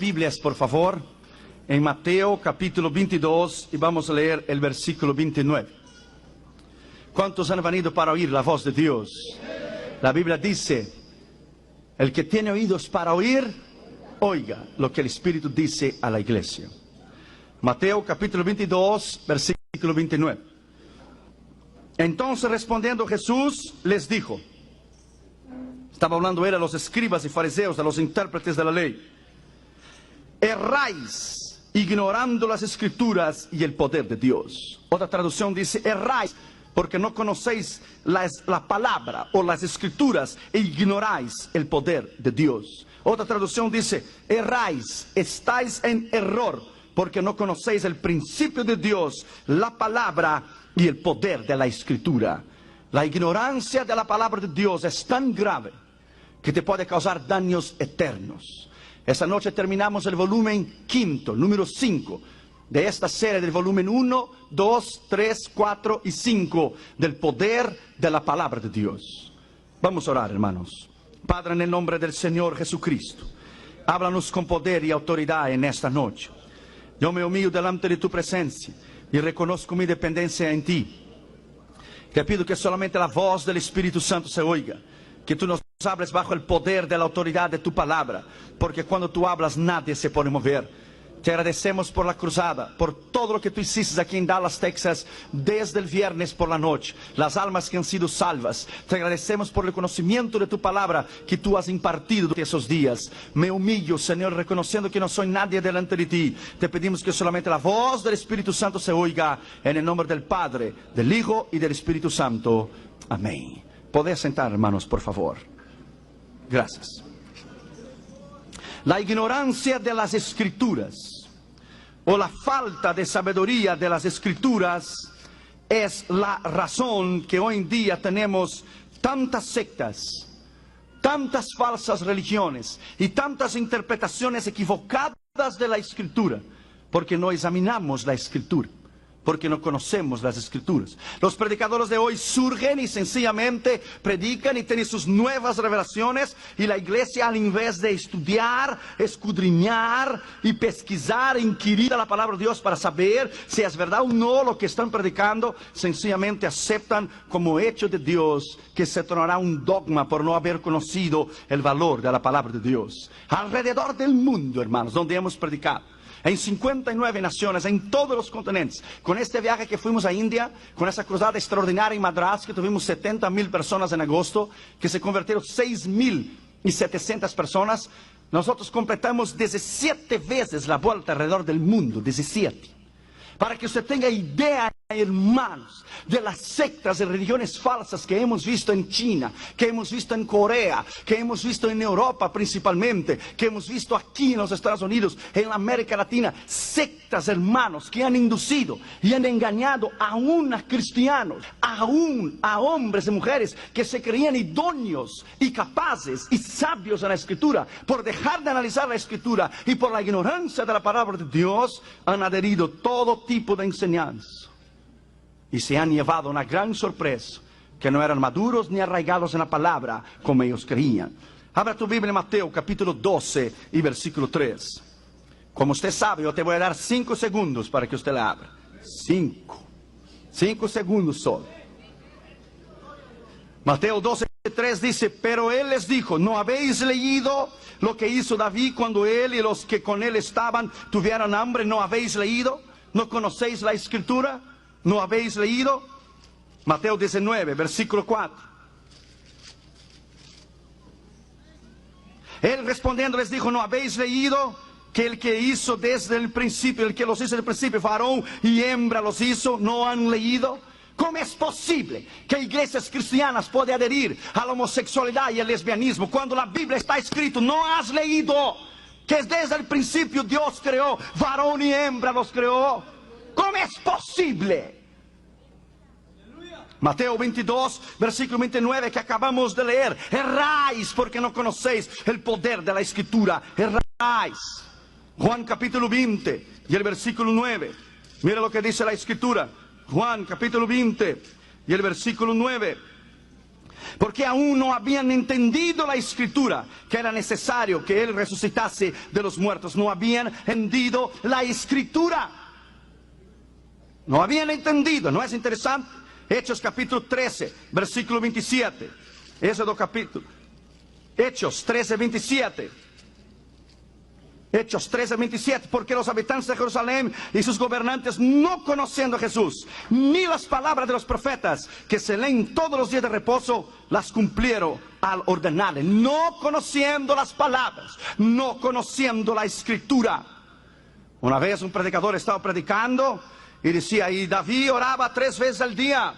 Biblias, por favor, en Mateo capítulo 22 y vamos a leer el versículo 29. ¿Cuántos han venido para oír la voz de Dios? La Biblia dice, el que tiene oídos para oír, oiga lo que el Espíritu dice a la iglesia. Mateo capítulo 22, versículo 29. Entonces respondiendo Jesús les dijo, estaba hablando él a los escribas y fariseos, a los intérpretes de la ley, erráis ignorando las escrituras y el poder de Dios. Otra traducción dice, erráis porque no conocéis la palabra o las escrituras e ignoráis el poder de Dios. Otra traducción dice, erráis, estáis en error porque no conocéis el principio de Dios, la palabra y el poder de la escritura. La ignorancia de la palabra de Dios es tan grave que te puede causar daños eternos. Esta noche terminamos el volumen quinto, número 5, de esta serie del volumen 1, 2, 3, 4 y 5 del poder de la palabra de Dios. Vamos a orar, hermanos. Padre, en el nombre del Señor Jesucristo, háblanos con poder y autoridad en esta noche. Yo me humillo delante de tu presencia y reconozco mi dependencia en ti. Te pido que solamente la voz del Espíritu Santo se oiga, que tú nos hables bajo el poder de la autoridad de tu palabra, porque cuando tú hablas nadie se puede mover. Te agradecemos por la cruzada, por todo lo que tú hiciste aquí en Dallas, Texas, desde el viernes por la noche, las almas que han sido salvas. Te agradecemos por el conocimiento de tu palabra que tú has impartido durante esos días. Me humillo, Señor, reconociendo que no soy nadie delante de ti. Te pedimos que solamente la voz del Espíritu Santo se oiga, en el nombre del Padre, del Hijo y del Espíritu Santo. Amén. Podés sentar, hermanos, por favor. Gracias. La ignorancia de las escrituras o la falta de sabiduría de las escrituras es la razón que hoy en día tenemos tantas sectas, tantas falsas religiones y tantas interpretaciones equivocadas de la escritura, porque no examinamos la escritura, porque no conocemos las escrituras. Los predicadores de hoy surgen y sencillamente predican y tienen sus nuevas revelaciones, y la iglesia, al invés de estudiar, escudriñar y pesquisar, inquirir a la palabra de Dios para saber si es verdad o no lo que están predicando, sencillamente aceptan como hecho de Dios que se tornará un dogma por no haber conocido el valor de la palabra de Dios. Alrededor del mundo, hermanos, donde hemos predicado, en 59 naciones, en todos los continentes. Con este viaje que fuimos a India, con esa cruzada extraordinaria en Madras, que tuvimos 70,000 personas en agosto, que se convirtieron 6,700 personas, nosotros completamos 17 veces la vuelta alrededor del mundo, 17. Para que usted tenga idea, hermanos, de las sectas y religiones falsas que hemos visto en China, que hemos visto en Corea, que hemos visto en Europa principalmente, que hemos visto aquí en los Estados Unidos, en la América Latina. Sectas, hermanos, que han inducido y han engañado aún a cristianos, aún a hombres y mujeres que se creían idóneos y capaces y sabios en la Escritura. Por dejar de analizar la Escritura y por la ignorancia de la palabra de Dios, han adherido todo tipo de enseñanza. Y se han llevado una gran sorpresa, que no eran maduros ni arraigados en la palabra como ellos creían. Abra tu Biblia en Mateo capítulo 12 y versículo 3. Como usted sabe, yo te voy a dar 5 segundos para que usted la abra. 5 segundos solo. Mateo 12, 3 dice, pero él les dijo, ¿no habéis leído lo que hizo David cuando él y los que con él estaban tuvieron hambre? ¿No habéis leído? ¿No conocéis la Escritura? ¿No habéis leído? Mateo 19, versículo 4. Él respondiendo les dijo, ¿no habéis leído que el que hizo desde el principio, el que los hizo desde el principio, varón y hembra los hizo? ¿No han leído? ¿Cómo es posible que iglesias cristianas puedan adherir a la homosexualidad y al lesbianismo cuando la Biblia está escrito? ¿No has leído que desde el principio Dios creó, varón y hembra los creó? ¿Cómo es posible? Mateo 22, versículo 29 que acabamos de leer. Erráis porque no conocéis el poder de la Escritura. Erráis. Juan capítulo 20 y el versículo 9. Mira lo que dice la Escritura. Juan capítulo 20 y el versículo 9. porque aún no habían entendido la escritura, que era necesario que Él resucitase de los muertos. No habían entendido la escritura. No habían entendido. ¿No es interesante? Hechos capítulo 13, versículo 27. Éxodo capítulo. Hechos 13, 27. Hechos 13, 27, porque los habitantes de Jerusalén y sus gobernantes, no conociendo a Jesús, ni las palabras de los profetas, que se leen todos los días de reposo, las cumplieron al ordenarle. No conociendo las palabras, no conociendo la escritura. Una vez un predicador estaba predicando y decía, y David oraba 3 veces al día.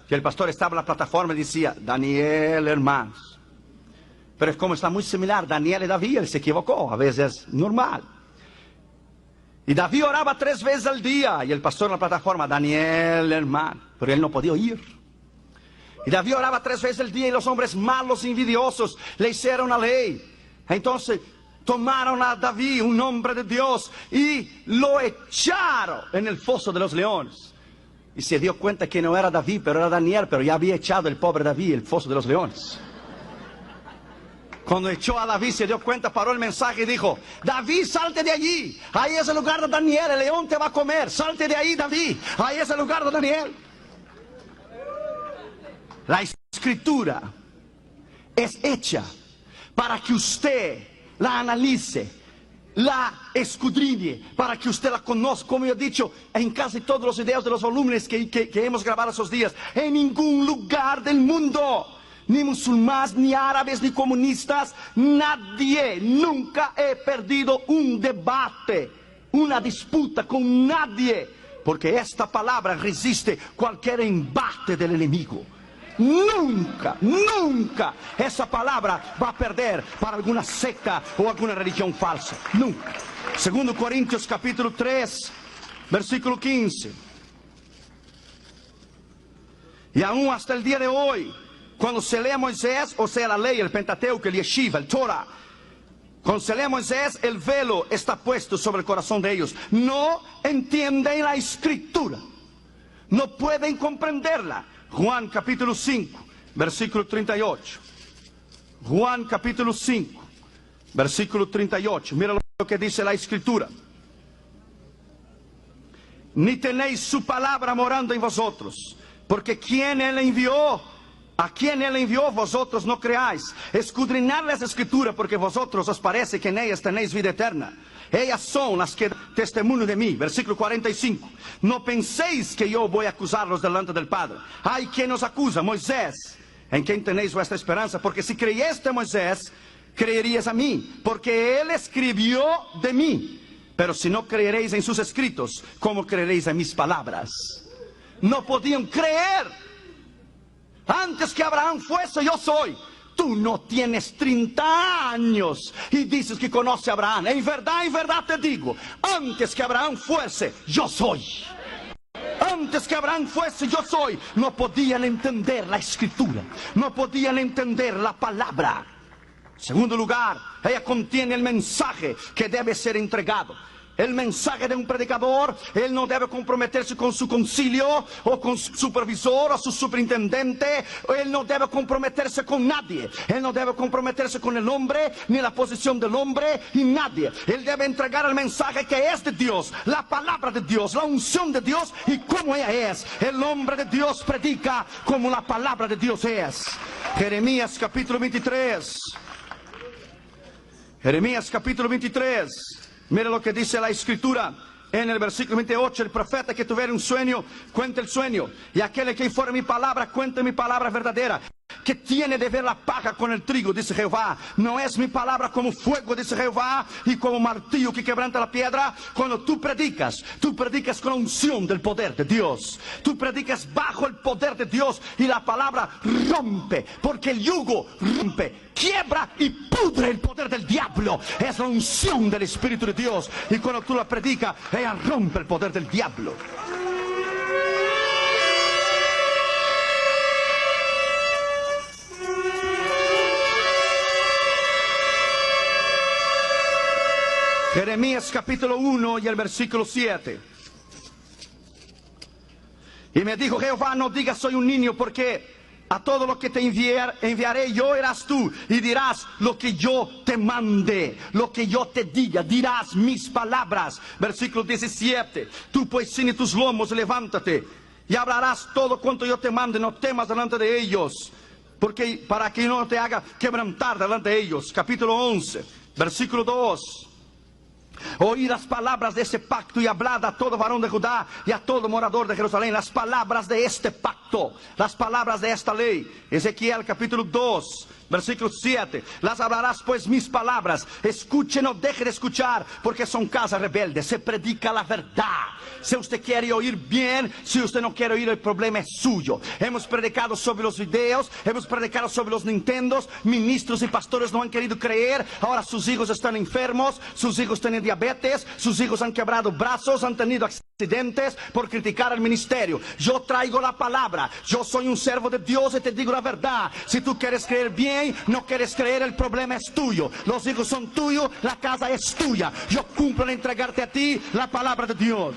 Y el pastor estaba en la plataforma y decía, Daniel, hermanos. Pero es como está muy similar, Daniel y David, él se equivocó, a veces es normal. Y David oraba 3 veces al día, y el pastor en la plataforma, Daniel, hermano, pero él no podía oír. Y David oraba 3 veces al día, y los hombres malos, envidiosos, le hicieron la ley. Entonces tomaron a David, un hombre de Dios, y lo echaron en el foso de los leones. Y se dio cuenta que no era David, pero era Daniel, pero ya había echado el pobre David el foso de los leones. Cuando echó a David se dio cuenta, paró el mensaje y dijo, David, salte de allí, ahí es el lugar de Daniel, el león te va a comer, salte de ahí, David, ahí es el lugar de Daniel. La escritura es hecha para que usted la analice, la escudriñe, para que usted la conozca. Como yo he dicho en casi todos los videos de los volúmenes que hemos grabado esos días, en ningún lugar del mundo, ni musulmanes, ni árabes, ni comunistas, nadie, nunca he perdido un debate, una disputa con nadie, porque esta palabra resiste cualquier embate del enemigo. Nunca, nunca esa palabra va a perder para alguna secta o alguna religión falsa, nunca. 2 Corintios capítulo 3, versículo 15. Y aún hasta el día de hoy, cuando se lee a Moisés, o sea la ley, el Pentateuco, el Yeshiva, el Torah, cuando se lee a Moisés, el velo está puesto sobre el corazón de ellos. No entienden la escritura, no pueden comprenderla. Juan capítulo 5, versículo 38. Juan capítulo 5, versículo 38. Mira lo que dice la escritura. Ni tenéis su palabra morando en vosotros, porque quien Él envió, a quien Él envió, vosotros no creáis. Escudriñad las escrituras, porque vosotros os parece que en ellas tenéis vida eterna. Ellas son las que testimonio de mí. Versículo 45. No penséis que yo voy a acusarlos delante del Padre. Hay quien os acusa, Moisés, en quien tenéis vuestra esperanza. Porque si creyeste a Moisés, creeríais a mí, porque él escribió de mí. Pero si no creeréis en sus escritos, ¿cómo creeréis en mis palabras? No podían creer. Antes que Abraham fuese, yo soy. Tú no tienes 30 años y dices que conoce a Abraham. En verdad te digo, antes que Abraham fuese, yo soy. Antes que Abraham fuese, yo soy. No podían entender la escritura, no podían entender la palabra. En segundo lugar, ella contiene el mensaje que debe ser entregado. El mensaje de un predicador, él no debe comprometerse con su concilio o con su supervisor o su superintendente. Él no debe comprometerse con nadie. Él no debe comprometerse con el hombre, ni la posición del hombre, y nadie. Él debe entregar el mensaje que es de Dios, la palabra de Dios, la unción de Dios y cómo ella es. El hombre de Dios predica como la palabra de Dios es. Jeremías capítulo 23. Jeremías capítulo 23. Mira lo que dice la escritura en el versículo 28. El profeta que tuviera un sueño, cuente el sueño. Y aquel que informe mi palabra, cuente mi palabra verdadera. Que tiene de ver la paja con el trigo, dice Jehová. No es mi palabra como fuego, dice Jehová, y como martillo que quebranta la piedra. Cuando tú predicas con la unción del poder de Dios. Tú predicas bajo el poder de Dios y la palabra rompe, porque el yugo rompe, quiebra y pudre el poder del diablo. Es la unción del Espíritu de Dios, y cuando tú la predicas, ella rompe el poder del diablo. Jeremías capítulo 1 y el versículo 7. Y me dijo Jehová, no digas soy un niño, porque a todo lo que te enviaré yo irás tú y dirás lo que yo te mande, lo que yo te diga, dirás mis palabras. Versículo 17, tú pues ciñe tus lomos y levántate y hablarás todo cuanto yo te mande, no temas delante de ellos, porque para que no te haga quebrantar delante de ellos. Capítulo 11, versículo 2. Oíd las palabras de ese pacto y hablad a todo varón de Judá y a todo morador de Jerusalén las palabras de este pacto, las palabras de esta ley. Ezequiel capítulo 2, versículo 7. Las hablarás pues mis palabras, escuchen o dejen de escuchar, porque son casa rebelde. Se predica la verdad. Si usted quiere oír bien, si usted no quiere oír, el problema es suyo. Hemos predicado sobre los videos, hemos predicado sobre los Nintendos, ministros y pastores no han querido creer. Ahora sus hijos están enfermos, sus hijos tienen diabetes, sus hijos han quebrado brazos, han tenido accidentes por criticar al ministerio. Yo traigo la palabra, yo soy un servo de Dios y te digo la verdad. Si tú quieres creer bien, no quieres creer, el problema es tuyo. Los hijos son tuyos, la casa es tuya. Yo cumplo en entregarte a ti la palabra de Dios.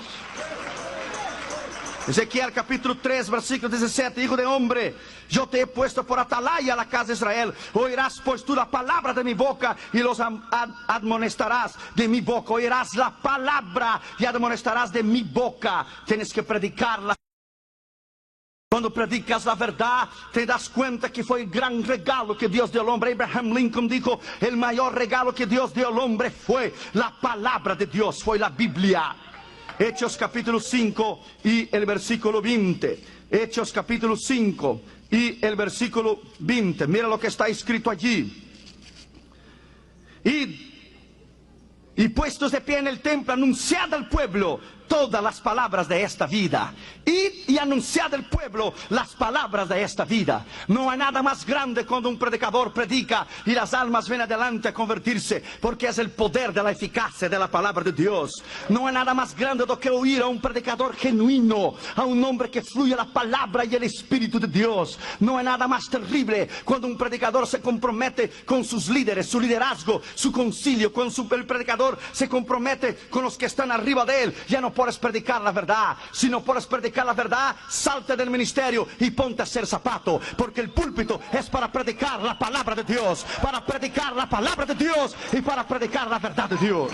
Ezequiel capítulo 3, versículo 17. Hijo de hombre, yo te he puesto por atalaya a la casa de Israel. Oirás pues tú la palabra de mi boca y los admonestarás de mi boca. Oirás la palabra y admonestarás de mi boca. Tienes que predicarla. Cuando predicas la verdad, te das cuenta que fue el gran regalo que Dios dio al hombre. Abraham Lincoln dijo, el mayor regalo que Dios dio al hombre fue la palabra de Dios, fue la Biblia. Hechos capítulo 5 y el versículo 20. Hechos capítulo 5 y el versículo 20. Mira lo que está escrito allí. Y puestos de pie en el templo, anunciad al pueblo todas las palabras de esta vida. Id y anunciad al pueblo las palabras de esta vida. No hay nada más grande cuando un predicador predica y las almas ven adelante a convertirse, porque es el poder de la eficacia de la palabra de Dios. No hay nada más grande do que oír a un predicador genuino, a un hombre que fluye la palabra y el Espíritu de Dios. No hay nada más terrible cuando un predicador se compromete con sus líderes, su liderazgo, su concilio. Cuando el predicador se compromete con los que están arriba de él. Ya no puedes predicar la verdad. Si no puedes predicar la verdad, salte del ministerio y ponte a hacer zapato, porque el púlpito es para predicar la palabra de Dios, para predicar la palabra de Dios y para predicar la verdad de Dios.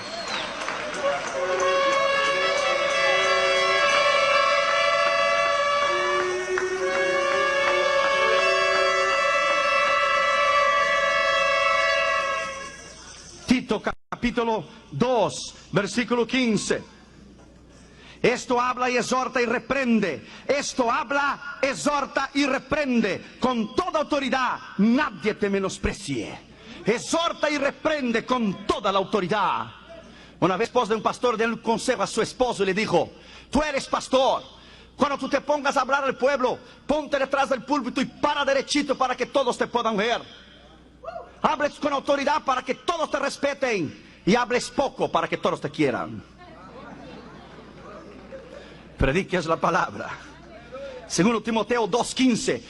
Tito capítulo 2, versículo 15. Esto habla y exhorta y reprende. Esto habla, exhorta y reprende con toda autoridad. Nadie te menosprecie. Exhorta y reprende con toda la autoridad. Una vez, esposa de un pastor dio un consejo a su esposo y le dijo: tú eres pastor. Cuando tú te pongas a hablar al pueblo, ponte detrás del púlpito y para derechito para que todos te puedan ver. Hables con autoridad para que todos te respeten y hables poco para que todos te quieran. Prediques la palabra. Segundo Timoteo 2:15.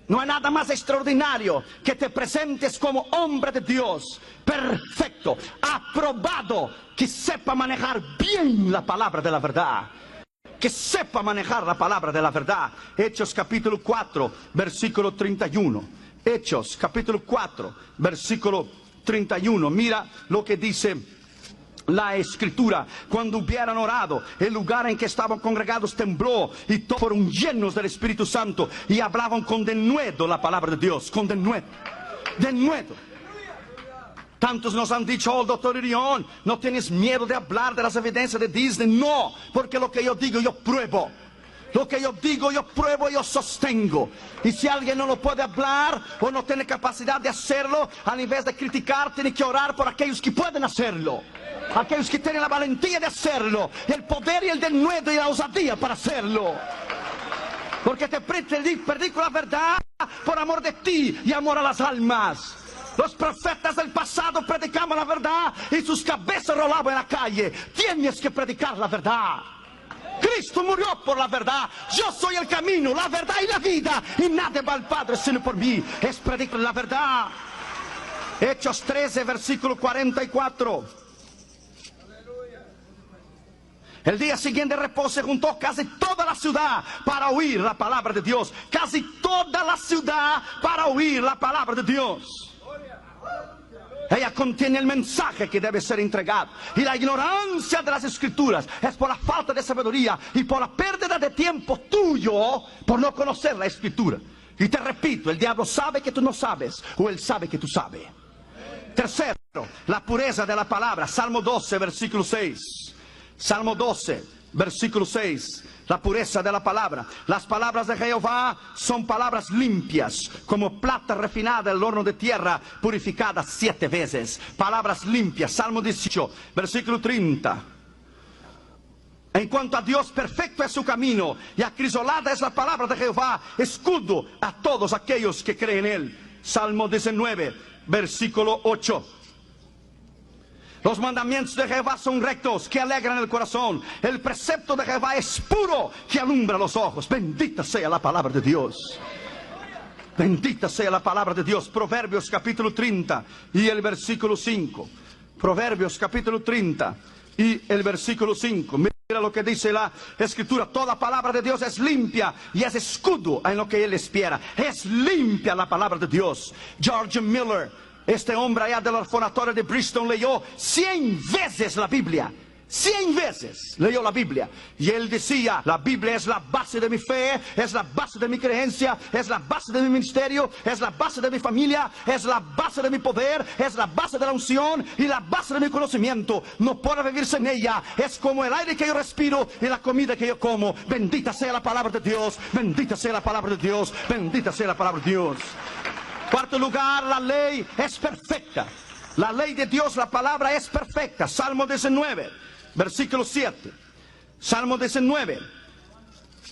No hay nada más extraordinario que te presentes como hombre de Dios, perfecto, aprobado, que sepa manejar bien la palabra de la verdad. Que sepa manejar la palabra de la verdad. Hechos capítulo 4, versículo 31. Hechos capítulo 4, versículo 31. Mira lo que dice la escritura. Cuando hubieran orado, el lugar en que estaban congregados tembló y todos fueron llenos del Espíritu Santo y hablaban con denuedo la palabra de Dios. Con denuedo. Denuedo. Tantos nos han dicho: oh, doctor Irión, ¿no tienes miedo de hablar de las evidencias de Disney? No, porque lo que yo digo yo pruebo. Lo que yo digo, yo pruebo, yo sostengo. Y si alguien no lo puede hablar o no tiene capacidad de hacerlo, al invés de criticar, tiene que orar por aquellos que pueden hacerlo. Aquellos que tienen la valentía de hacerlo, el poder y el denuedo y la osadía para hacerlo. Porque te predico la verdad por amor de ti y amor a las almas. Los profetas del pasado predicaban la verdad y sus cabezas rolaban en la calle. Tienes que predicar la verdad. Cristo murió por la verdad. Yo soy el camino, la verdad y la vida, y nadie va al Padre sino por mí. Es predicar la verdad. Hechos 13, versículo 44. El día siguiente de reposo se juntó casi toda la ciudad para oír la palabra de Dios. Casi toda la ciudad para oír la palabra de Dios. Ella contiene el mensaje que debe ser entregado. Y la ignorancia de las escrituras es por la falta de sabiduría y por la pérdida de tiempo tuyo por no conocer la escritura. Y te repito, el diablo sabe que tú no sabes, o él sabe que tú sabes. Tercero, la pureza de la palabra. Salmo 12, versículo 6. Salmo 12, versículo 6. La pureza de la palabra. Las palabras de Jehová son palabras limpias, como plata refinada en el horno de tierra, purificada 7 veces. Palabras limpias. Salmo 18, versículo 30. En cuanto a Dios, perfecto es su camino, y acrisolada es la palabra de Jehová, escudo a todos aquellos que creen en él. Salmo 19, versículo 8. Los mandamientos de Jehová son rectos, que alegran el corazón. El precepto de Jehová es puro, que alumbra los ojos. Bendita sea la palabra de Dios. Bendita sea la palabra de Dios. Proverbios capítulo 30 y el versículo 5. Proverbios capítulo 30 y el versículo 5. Mira lo que dice la escritura. Toda palabra de Dios es limpia y es escudo en lo que él espera. Es limpia la palabra de Dios. George Miller, este hombre allá del orfanatorio de Bristol, leyó 100 veces la Biblia. 100 veces leyó la Biblia. Y él decía: la Biblia es la base de mi fe, es la base de mi creencia, es la base de mi ministerio, es la base de mi familia, es la base de mi poder, es la base de la unción y la base de mi conocimiento. No puedo vivir sin ella. Es como el aire que yo respiro y la comida que yo como. Bendita sea la palabra de Dios. Bendita sea la palabra de Dios. Bendita sea la palabra de Dios. Cuarto lugar, la ley es perfecta. La ley de Dios, la palabra es perfecta. Salmo 19, versículo 7. Salmo 19,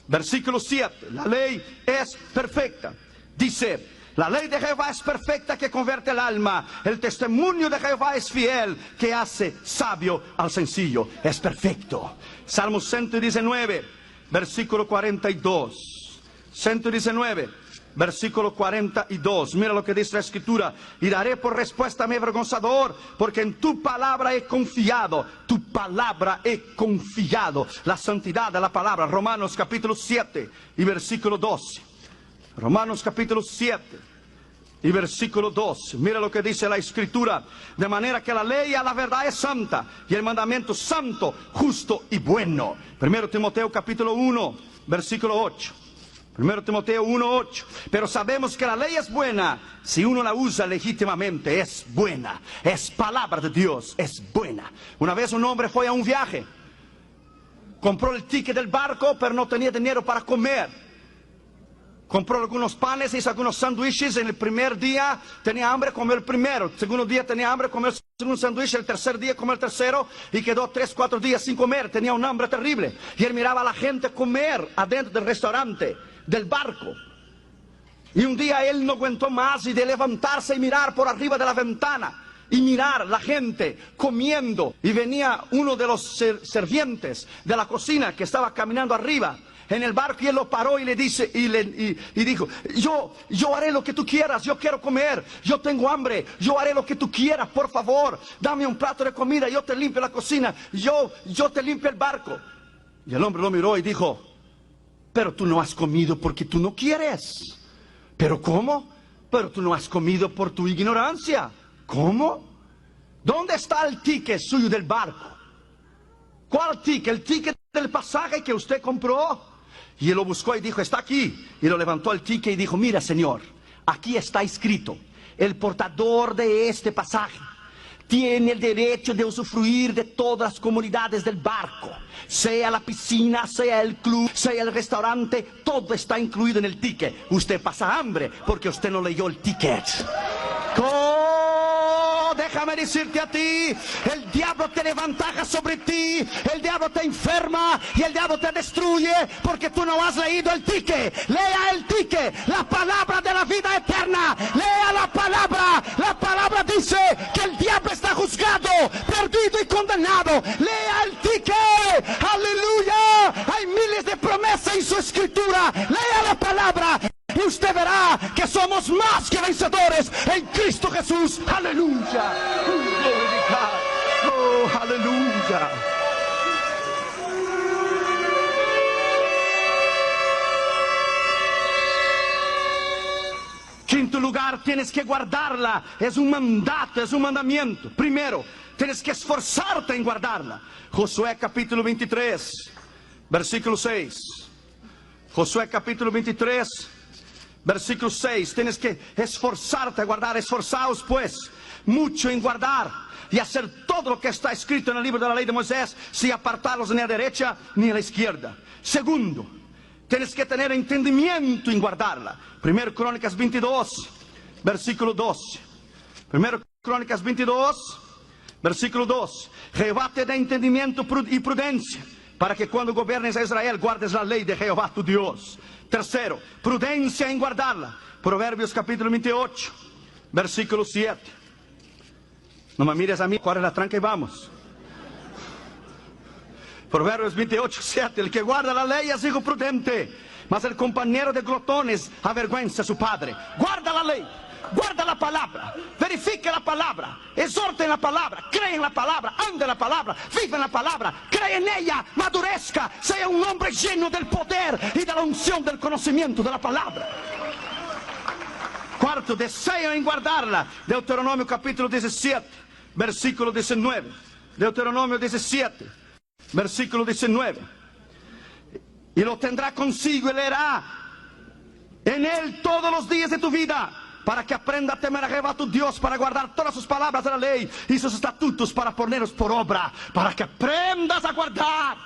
versículo 7. La ley es perfecta. Dice: la ley de Jehová es perfecta, que convierte el alma. El testimonio de Jehová es fiel, que hace sabio al sencillo. Es perfecto. Salmo 119, versículo 42. 119, versículo 42. Mira lo que dice la escritura: y daré por respuesta a mi avergonzador, porque en tu palabra he confiado. Tu palabra he confiado. La santidad de la palabra. Romanos capítulo 7 y versículo 12. Romanos capítulo 7 y versículo 2. Mira lo que dice la escritura: de manera que la ley a la verdad es santa, y el mandamiento santo, justo y bueno. 1 Timoteo capítulo 1, versículo 8. 1 Timoteo 1:8. Pero sabemos que la ley es buena si uno la usa legítimamente. Es buena. Es palabra de Dios. Es buena. Una vez un hombre fue a un viaje. Compró el ticket del barco, pero no tenía dinero para comer. Compró algunos panes, hizo algunos sándwiches. En el primer día tenía hambre, comió el primero. El segundo día tenía hambre, comió el segundo sándwich. El tercer día comió el tercero. Y quedó 3, 4 días sin comer. Tenía un hambre terrible. Y él miraba a la gente comer adentro del restaurante, del barco. Y un día él no aguantó más, y de levantarse y mirar por arriba de la ventana y mirar la gente comiendo. Y venía uno de los sirvientes de la cocina que estaba caminando arriba en el barco, y él lo paró y le dice, y dijo: yo haré lo que tú quieras, yo quiero comer, yo tengo hambre, yo haré lo que tú quieras, por favor, dame un plato de comida, yo te limpio la cocina, yo te limpio el barco. Y el hombre lo miró y dijo: pero tú no has comido porque tú no quieres. ¿Pero cómo? Pero tú no has comido por tu ignorancia. ¿Cómo? ¿Dónde está el ticket suyo del barco? ¿Cuál ticket? ¿El ticket del pasaje que usted compró? Y él lo buscó y dijo: está aquí. Y lo levantó el ticket y dijo: mira, señor, aquí está escrito: el portador de este pasaje tiene el derecho de usufruir de todas las comodidades del barco, sea la piscina, sea el club, sea el restaurante. Todo está incluido en el ticket. Usted pasa hambre porque usted no leyó el ticket. Déjame decirte a ti: el diablo tiene ventaja sobre ti, el diablo te enferma y el diablo te destruye porque tú no has leído el ticket. Lea el ticket, la palabra de la vida eterna. Lea la palabra. La palabra dice que el diablo está juzgado, perdido y condenado. Lea el ticket. Aleluya. Hay miles de promesas en su escritura. Lea la palabra y usted verá que somos más que vencedores en Cristo Jesús. Aleluya. Oh, aleluya. lugar, tienes que guardarla. Es un mandato, es un mandamiento. Primero, tienes que esforzarte en guardarla. Josué capítulo 23, versículo 6. Josué capítulo 23, versículo 6. Tienes que esforzarte a guardar. Esforzaos pues mucho en guardar y hacer todo lo que está escrito en el libro de la ley de Moisés, sin apartarlos ni a la derecha ni a la izquierda. Segundo, tienes que tener entendimiento en guardarla. Primero Crónicas 22, versículo 12. Primero Crónicas 22, versículo 2. Jehová te da entendimiento y prudencia, para que cuando gobiernes a Israel guardes la ley de Jehová tu Dios. Tercero, prudencia en guardarla. Proverbios capítulo 28, versículo 7. No me mires a mí, corre la tranca y vamos. Proverbios 28, 7. El que guarda la ley es hijo prudente, mas el compañero de glotones avergüenza a su padre. Guarda la ley, guarda la palabra, verifique la palabra, exhorte en la palabra, cree en la palabra, ande en la palabra, vive en la palabra, cree en ella, madurezca, sea un hombre lleno del poder y de la unción del conocimiento de la palabra. Cuarto, deseo en guardarla. Deuteronomio capítulo 17, versículo 19. Deuteronomio 17, versículo 19. Y lo tendrá consigo y leerá en él todos los días de tu vida, para que aprenda a temer a Jehová tu Dios, para guardar todas sus palabras de la ley y sus estatutos, para ponerlos por obra, para que aprendas a guardar.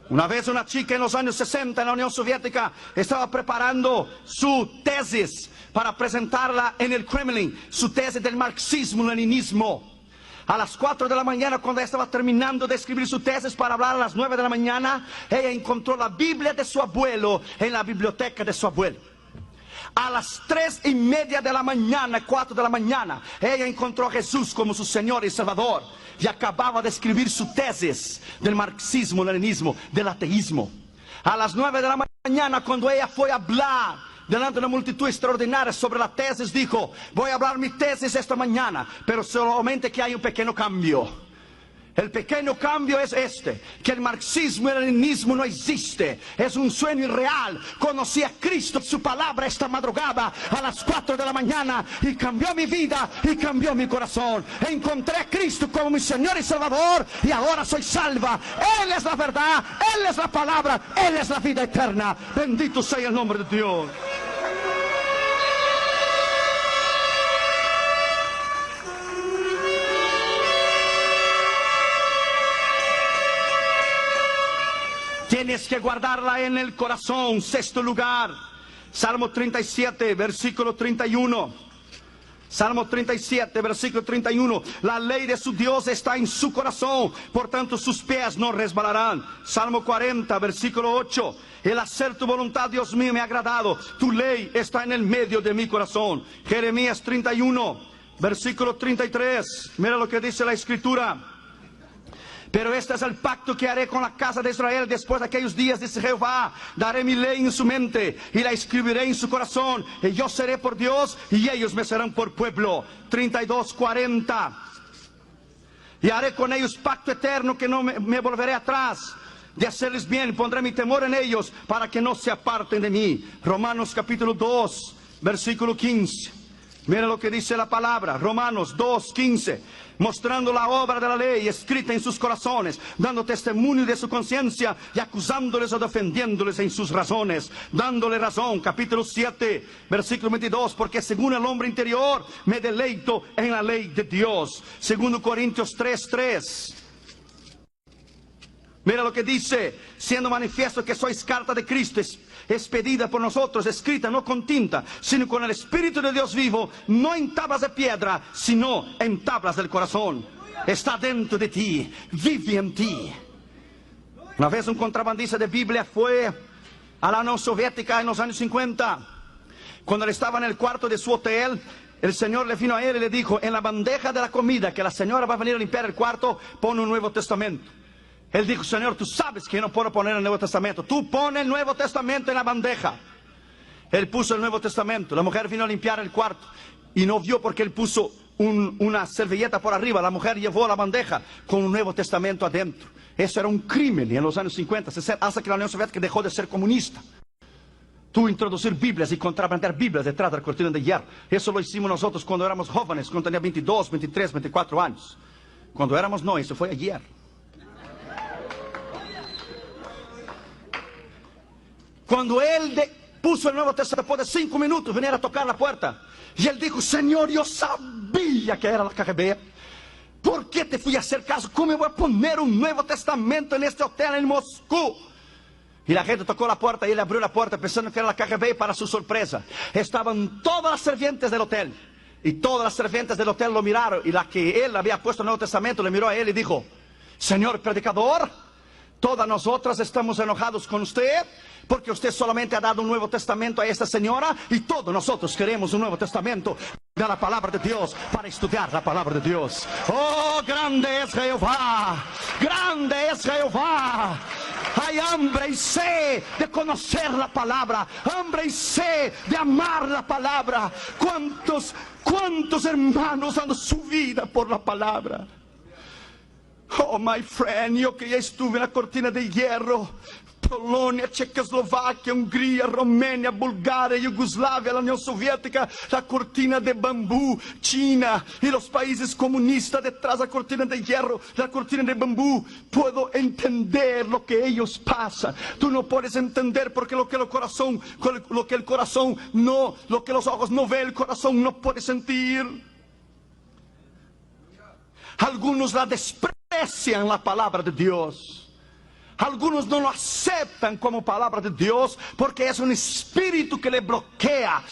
Una vez una chica en los años 60 en la Unión Soviética estaba preparando su tesis para presentarla en el Kremlin, su tesis del marxismo-leninismo. A las 4 de la mañana, cuando ella estaba terminando de escribir su tesis para hablar a las 9 de la mañana, ella encontró la Biblia de su abuelo en la biblioteca de su abuelo. A las 3:30 de la mañana, 4 de la mañana, ella encontró a Jesús como su Señor y Salvador. Y acababa de escribir su tesis del marxismo, leninismo, del ateísmo. A las 9 de la mañana, cuando ella fue a hablar delante de una multitud extraordinaria sobre la tesis, dijo: voy a hablar mi tesis esta mañana, pero solamente que hay un pequeño cambio. El pequeño cambio es este: que el marxismo y el leninismo no existe, es un sueño irreal. Conocí a Cristo, su palabra, esta madrugada a las 4 de la mañana, y cambió mi vida y cambió mi corazón. Encontré a Cristo como mi Señor y Salvador, y ahora soy salva. Él es la verdad, Él es la palabra, Él es la vida eterna. Bendito sea el nombre de Dios. Tienes que guardarla en el corazón. Sexto lugar, Salmo 37, versículo 31. Salmo 37, versículo 31. La ley de su Dios está en su corazón, por tanto sus pies no resbalarán. Salmo 40, versículo 8. El hacer tu voluntad, Dios mío, me ha agradado. Tu ley está en el medio de mi corazón. Jeremías 31, versículo 33. Mira lo que dice la Escritura. Pero este es el pacto que haré con la casa de Israel después de aquellos días, dice Jehová. Daré mi ley en su mente y la escribiré en su corazón. Y yo seré por Dios y ellos me serán por pueblo. 32:40. Y haré con ellos pacto eterno, que no me volveré atrás de hacerles bien. Pondré mi temor en ellos para que no se aparten de mí. Romanos capítulo 2, versículo 15. Mira lo que dice la palabra. Romanos 2:15. Mostrando la obra de la ley escrita en sus corazones, dando testimonio de su conciencia y acusándoles o defendiéndoles en sus razones, dándole razón. Capítulo 7, versículo 22. Porque según el hombre interior me deleito en la ley de Dios. Segundo Corintios 3:3. Mira lo que dice: siendo manifiesto que sois carta de Cristo, expedida por nosotros, escrita no con tinta, sino con el Espíritu de Dios vivo, no en tablas de piedra, sino en tablas del corazón. Está dentro de ti, vive en ti. Una vez un contrabandista de Biblia fue a la Unión Soviética en los años 50. Cuando él estaba en el cuarto de su hotel, el Señor le vino a él y le dijo: en la bandeja de la comida que la señora va a venir a limpiar el cuarto, pone un Nuevo Testamento. Él dijo: Señor, tú sabes que yo no puedo poner el Nuevo Testamento. Tú pones el Nuevo Testamento en la bandeja. Él puso el Nuevo Testamento. La mujer vino a limpiar el cuarto y no vio porque él puso una servilleta por arriba. La mujer llevó la bandeja con un Nuevo Testamento adentro. Eso era un crimen en los años 50, 60, hasta que la Unión Soviética dejó de ser comunista. Tú introducir Biblias y contrabandear Biblias detrás de la cortina de hierro. Eso lo hicimos nosotros cuando éramos jóvenes, cuando tenía 22, 23, 24 años. Cuando éramos no, eso fue ayer. Cuando él puso el Nuevo Testamento, después de 5 minutos, venía a tocar la puerta. Y él dijo, Señor, yo sabía que era la KGB. ¿Por qué te fui a hacer caso? ¿Cómo me voy a poner un Nuevo Testamento en este hotel en Moscú? Y la gente tocó la puerta y él abrió la puerta pensando que era la KGB. Para su sorpresa, estaban todas las sirvientes del hotel. Y todas las sirvientes del hotel lo miraron. Y la que él había puesto el Nuevo Testamento le miró a él y dijo, Señor predicador, todas nosotras estamos enojados con usted porque usted solamente ha dado un Nuevo Testamento a esta señora y todos nosotros queremos un Nuevo Testamento de la palabra de Dios para estudiar la palabra de Dios. Oh, grande es Jehová, grande es Jehová. Hay hambre y sed de conocer la palabra, hambre y sed de amar la palabra. ¿Cuántos hermanos han dado su vida por la palabra? Oh, my friend, yo que ya estuve en la cortina de hierro, Polonia, Checoslovaquia, Hungría, Romania, Bulgaria, Yugoslavia, la Unión Soviética, la cortina de bambú, China y los países comunistas detrás de la cortina de hierro, la cortina de bambú. Puedo entender lo que ellos pasan. Tú no puedes entender porque lo que el corazón no, lo que los ojos no ven, el corazón no puede sentir. Algunos la desprecian la palabra de Dios. Algunos no lo aceptan como palabra de Dios porque es un espíritu que le bloquea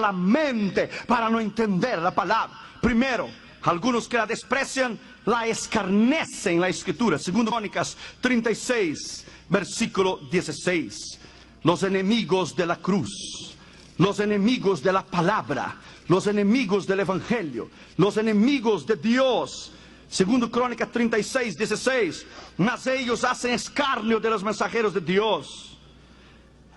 la mente para no entender la palabra. Primero, algunos que la desprecian, la escarnecen la escritura. Segundo Crónicas 36, versículo 16. Los enemigos de la cruz, los enemigos de la palabra, los enemigos del evangelio, los enemigos de Dios. Segundo Crónicas 36, 16. Mas ellos hacen escarnio de los mensajeros de Dios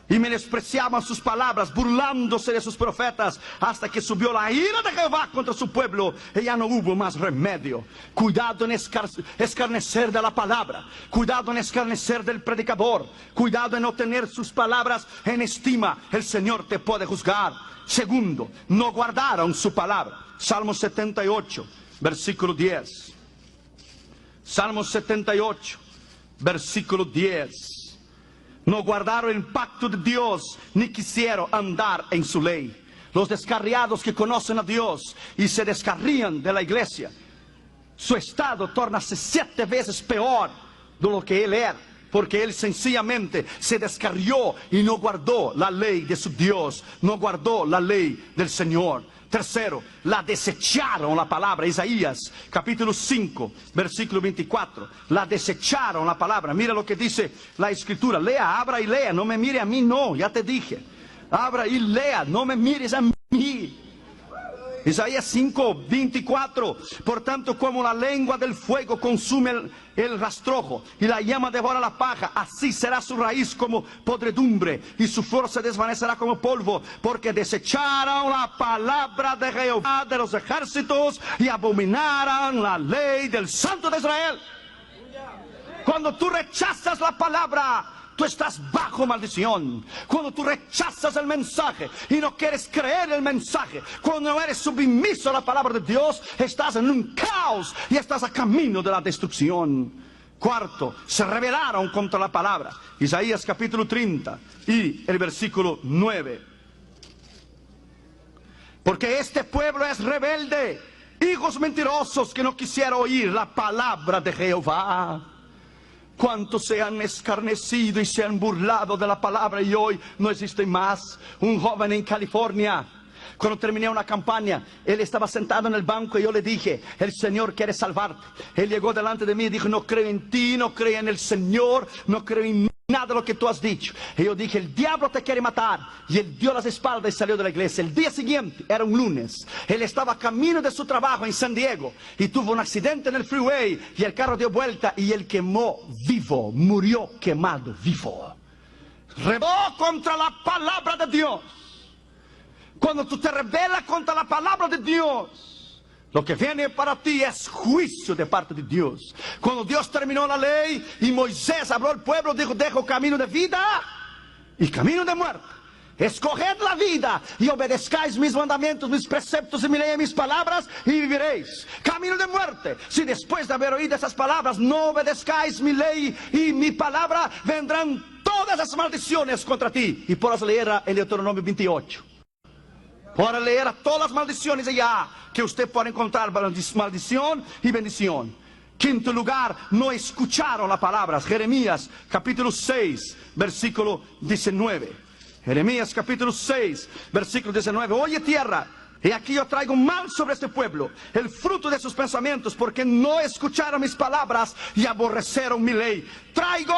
y menospreciaban sus palabras, burlándose de sus profetas, hasta que subió la ira de Jehová contra su pueblo y ya no hubo más remedio. Cuidado en escarnecer de la palabra, cuidado en escarnecer del predicador, cuidado en no tener sus palabras en estima. El Señor te puede juzgar. Segundo, no guardaron su palabra. Salmo 78, versículo 10. Salmo 78, versículo 10. No guardaron el pacto de Dios, ni quisieron andar en su ley. Los descarriados que conocen a Dios y se descarrían de la iglesia, su estado torna-se 7 veces peor de lo que él era, porque él sencillamente se descarrió y no guardó la ley de su Dios, no guardó la ley del Señor. Tercero, la desecharon la palabra. Isaías capítulo 5, versículo 24. La desecharon la palabra. Mira lo que dice la escritura. Lea, abra y lea. No me mire a mí, no, ya te dije. Abra y lea, no me mires a mí. Isaías 5, 24. Por tanto, como la lengua del fuego consume el rastrojo y la llama devora la paja, así será su raíz como podredumbre y su flor se desvanecerá como polvo, porque desecharon la palabra de Jehová de los ejércitos y abominaron la ley del Santo de Israel. Cuando tú rechazas la palabra, tú estás bajo maldición. Cuando tú rechazas el mensaje y no quieres creer el mensaje, cuando no eres sumiso a la palabra de Dios, estás en un caos y estás a camino de la destrucción. Cuarto, se rebelaron contra la palabra. Isaías capítulo 30 y el versículo 9. Porque este pueblo es rebelde, hijos mentirosos que no quisieron oír la palabra de Jehová. ¿Cuántos se han escarnecido y se han burlado de la palabra y hoy no existe más? Un joven en California, cuando terminé una campaña, él estaba sentado en el banco y yo le dije, el Señor quiere salvarte. Él llegó delante de mí y dijo, no creo en ti, no creo en el Señor, no creo en nada de lo que tú has dicho. Y yo dije, el diablo te quiere matar. Y él dio las espaldas y salió de la iglesia. El día siguiente, era un lunes, él estaba a camino de su trabajo en San Diego y tuvo un accidente en el freeway y el carro dio vuelta y él quemó vivo, murió quemado vivo. Rebeló contra la palabra de Dios. Cuando tú te rebelas contra la palabra de Dios, lo que viene para ti es juicio de parte de Dios. Cuando Dios terminó la ley y Moisés habló al pueblo, dijo, dejo camino de vida y camino de muerte. escoged la vida y obedezcáis mis mandamientos, mis preceptos y mis palabras y viviréis. Camino de muerte, si después de haber oído esas palabras no obedezcáis mi ley y mi palabra, vendrán todas las maldiciones contra ti. Y podrás leer en Deuteronomio 28. Podrás leer todas las maldiciones allá que usted puede encontrar, maldición y bendición. Quinto lugar, no escucharon las palabras. Jeremías capítulo 6, versículo 19. Jeremías capítulo 6, versículo 19. Oye tierra, y aquí yo traigo mal sobre este pueblo, el fruto de sus pensamientos, porque no escucharon mis palabras y aborrecieron mi ley. Traigo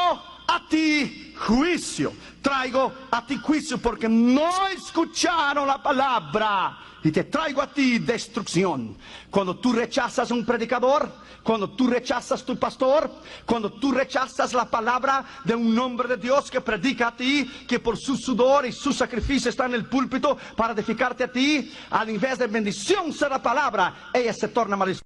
a ti juicio, traigo a ti juicio, porque no escucharon la palabra. Y te traigo a ti destrucción. Cuando tú rechazas un predicador, cuando tú rechazas tu pastor, cuando tú rechazas la palabra de un hombre de Dios que predica a ti, que por su sudor y su sacrificio está en el púlpito para edificarte a ti, al invés de bendición ser la palabra, ella se torna maldición.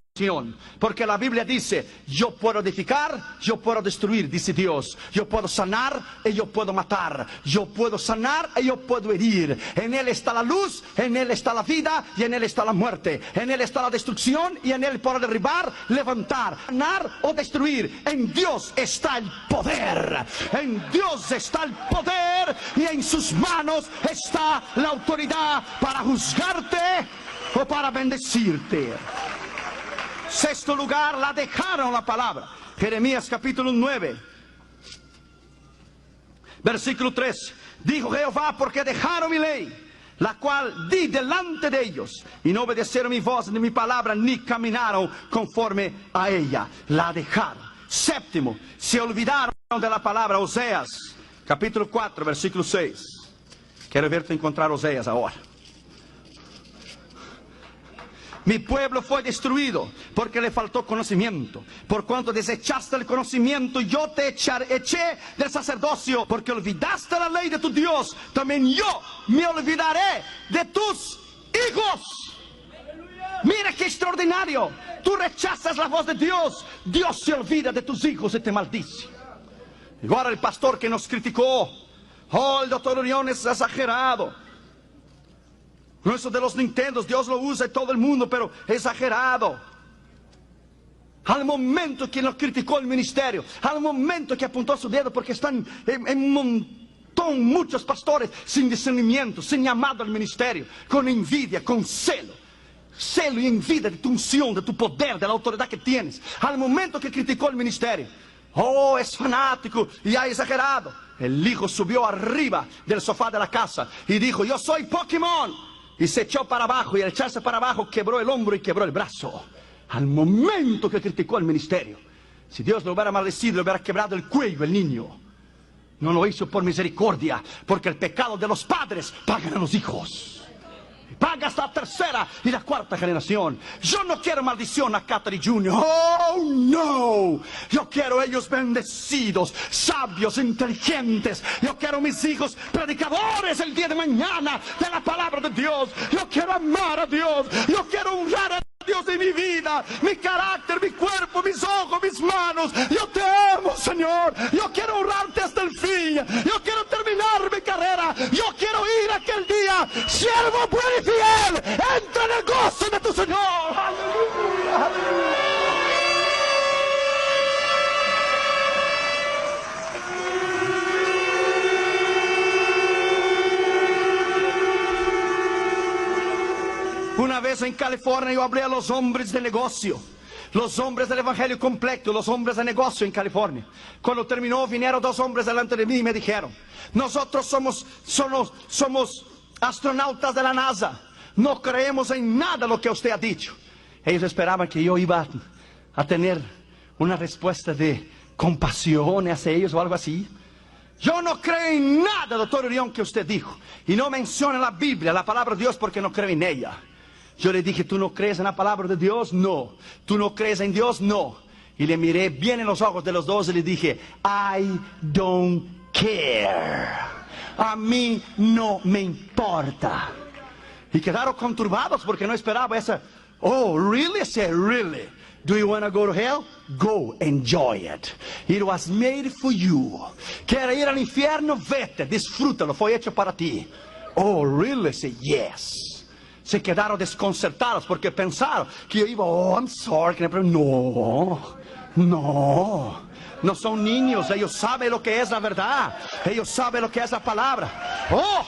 Porque la Biblia dice, yo puedo edificar, yo puedo destruir, dice Dios. Yo puedo sanar y yo puedo matar. Yo puedo sanar y yo puedo herir. En Él está la luz, en Él está la vida y en Él está la muerte. En Él está la destrucción y en Él puedo derribar, levantar, sanar o destruir. En Dios está el poder. En Dios está el poder y en sus manos está la autoridad para juzgarte o para bendecirte. Sexto lugar, la dejaron la palabra. Jeremías capítulo 9, versículo 3. Dijo Jehová, porque dejaron mi ley, la cual di delante de ellos, y no obedecieron mi voz ni mi palabra, ni caminaron conforme a ella. La dejaron. Séptimo, se olvidaron de la palabra. Oseas capítulo 4, versículo 6. Quiero verte encontrar Oseas ahora. Mi pueblo fue destruido porque le faltó conocimiento. Por cuanto desechaste el conocimiento, yo te eché del sacerdocio. Porque olvidaste la ley de tu Dios, también yo me olvidaré de tus hijos. Mira qué extraordinario. Tú rechazas la voz de Dios, Dios se olvida de tus hijos y te maldice. Y ahora el pastor que nos criticó, oh, el doctor Orión es exagerado. No, eso de los Nintendos, Dios lo usa en todo el mundo, pero exagerado. Al momento que nos criticó el ministerio, al momento que apuntó su dedo, porque están en un montón, muchos pastores sin discernimiento, sin llamado al ministerio, con envidia, con celo. Celo y envidia de tu unción, de tu poder, de la autoridad que tienes. Al momento que criticó el ministerio, oh, es fanático y ha exagerado. El hijo subió arriba del sofá de la casa y dijo, yo soy Pokémon. Y se echó para abajo, y al echarse para abajo quebró el hombro y quebró el brazo. Al momento que criticó el ministerio. Si Dios lo hubiera maldecido, le hubiera quebrado el cuello el niño. No lo hizo por misericordia, porque el pecado de los padres pagan a los hijos. Paga hasta la tercera y la cuarta generación. Yo no quiero maldición a Catherine Jr. Oh, no. Yo quiero ellos bendecidos, sabios, inteligentes. Yo quiero mis hijos predicadores el día de mañana de la palabra de Dios. Yo quiero amar a Dios. Yo quiero honrar a Dios en mi vida, mi carácter, mi cuerpo, mis ojos, mis manos. Yo te amo, Señor. Yo quiero honrarte hasta el fin. Yo quiero terminar mi carrera. Yo quiero ir aquel día, siervo bueno y fiel, entra en el gozo de tu Señor. Aleluya, aleluya. Una vez en California yo hablé a los hombres de negocio, los hombres del evangelio completo, los hombres de negocio en California. Cuando terminó, vinieron dos hombres delante de mí y me dijeron, nosotros somos astronautas de la NASA, no creemos en nada lo que usted ha dicho. Ellos esperaban que yo iba a tener una respuesta de compasión hacia ellos o algo así. Yo no creo en nada, doctor Orión, que usted dijo. Y no menciona la Biblia, la palabra de Dios, porque no creo en ella. Yo le dije, ¿tú no crees en la palabra de Dios? No. ¿Tú no crees en Dios? No. Y le miré bien en los ojos de los dos y le dije, I don't care. A mí no me importa. Y quedaron conturbados porque no esperaba esa. Oh, really? I said, really? Do you want to go to hell? Go, enjoy it. It was made for you. ¿Quieres ir al infierno? Vete, disfrútalo, fue hecho para ti. Oh, really? Say, yes. Se quedaron desconcertados porque pensaron que yo iba, oh, I'm sorry. Pero no son niños, ellos saben lo que es la verdad, ellos saben lo que es la palabra. Oh,